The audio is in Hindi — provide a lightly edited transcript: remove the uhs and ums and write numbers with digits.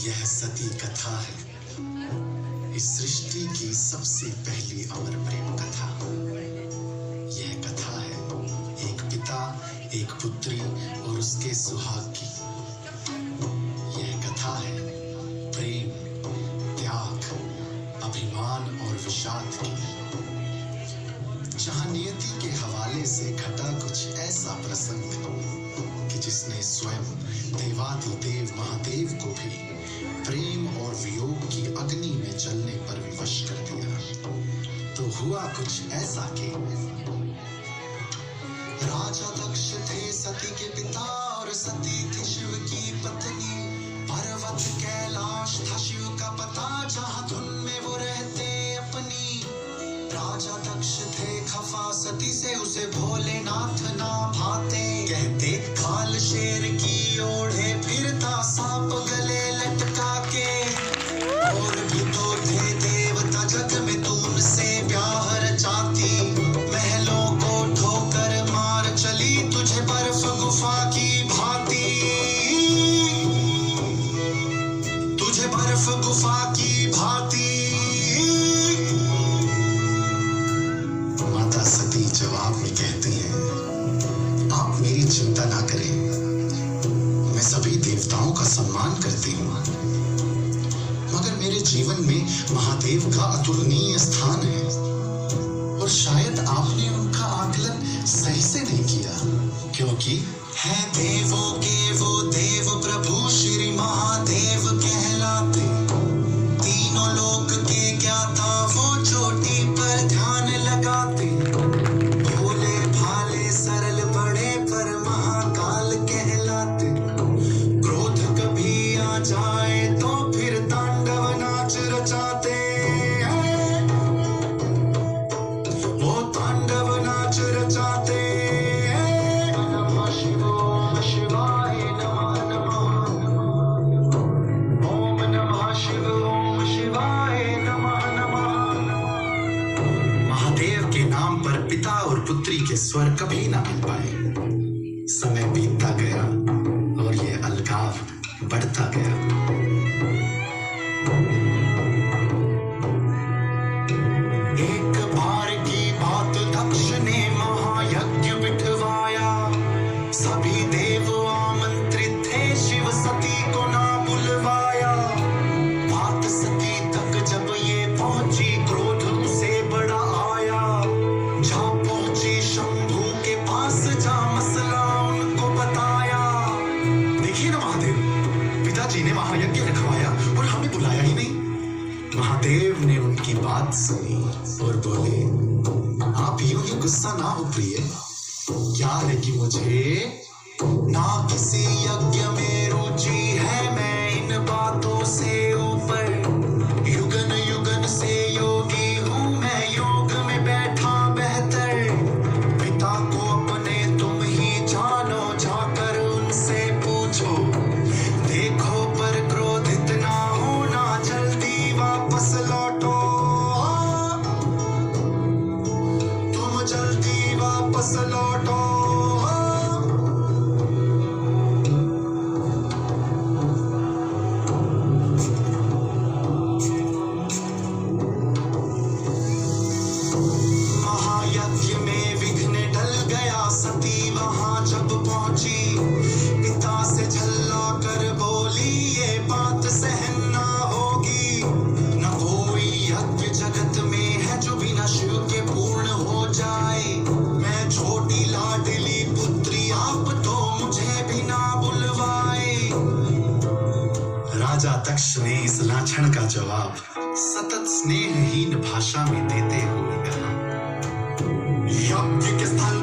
यह सती कथा है, इस सृष्टि की सबसे पहली अमर प्रेम कथा। यह कथा है एक पिता, एक पुत्री और उसके सुहाग की। यह कथा है प्रेम, त्याग, अभिमान और विषाद की, जहां नियति के हवाले से घटा कुछ ऐसा प्रसंग कि जिसने स्वयं देवाधिदेव महादेव को भी प्रेम और वियोग की अग्नि में जलने पर विवश कर दिया। तो हुआ कुछ ऐसा कि राजा दक्ष थे सती के पिता और सती थी शिव की पत्नी। पर्वत कैलाश था शिव का पता, जहां धुन में वो रहते अपनी। राजा दक्ष थे खफा सती से, उसे भोलेनाथ ना भाते। कहते खाल शेर की ओढ़े फिरता, सांप गले लटका के। और भी तो थे देवता जग में, तू उनसे ब्याह रचाती। महलों को ठोकर मार चली, तुझे बर्फ गुफा की भांति। तुझे बर्फ गुफा की भांति। माता सती जवाब में कहती हैं, आप मेरी चिंता ना करें, मैं सभी देवताओं का सम्मान करती हूँ, मगर मेरे जीवन में महादेव का अतुलनीय स्थान है और शायद आपने उनका आकलन सही से नहीं किया, क्योंकि है देवों के वो देव प्रभु श्री महादेव कहलाते। तीनों लोक के ज्ञाता वो चोटी पर ध्यान लगाते। भोले भाले सरल बड़े पर महाकाल कहलाते। क्रोध कभी आ जाए तो फिर तांडव नाच रचाते। वो तांडव नाच रचाते। नमः शिवाय नमः नमः। ओम नमः शिवाय नमः नमः। महादेव के नाम पर पिता और पुत्री के स्वर कभी ना मिल पाए। समय बीतता गया और ये अलगाव बढ़ता गया। एक बार की बात, दक्ष ने महायज्ञ बिठवाया। सभी देव आमंत्रित थे, शिव सती को ना बुलवाया। बात सती तक जब ये पहुंची, क्रोध उसे बड़ा आया। जा पहुंची शंभू के पास, जा मसला उनको बताया। देखिए ना महादेव, पिताजी ने महायज्ञ रखवाया और हमें बुलाया ही नहीं। महादेव ने उनकी बात सुनी और बोले, आप यूं ही गुस्सा ना हो प्रिय। क्या है कि मुझे ना किसी यज्ञ में रुचि है, मैं इन बातों से ऊपर। युगन युगन से योगी हूँ मैं, योग में बैठा बेहतर। पिता को अपने तुम ही जानो, जाकर उनसे पूछो। देखो पर क्रोधित ना होना, जल्दी वापस लौटो। तुम जल्दी वापस लौटो। महायज्ञ में विघ्न टल गया, सती वहां जब पहुंची। पिता से झल्ला कर बोली, ये बात सहन ना होगी। न कोई यज्ञ जगत में है जो बिना शिव के पूर्ण हो जाए। मैं छोटी लाडली पुत्री, आप तो मुझे भी ना बुलवाए। राजा दक्ष ने इस लाछन का जवाब सतत स्नेहहीन भाषा में देते हुए कहा, यज्ञ के स्थल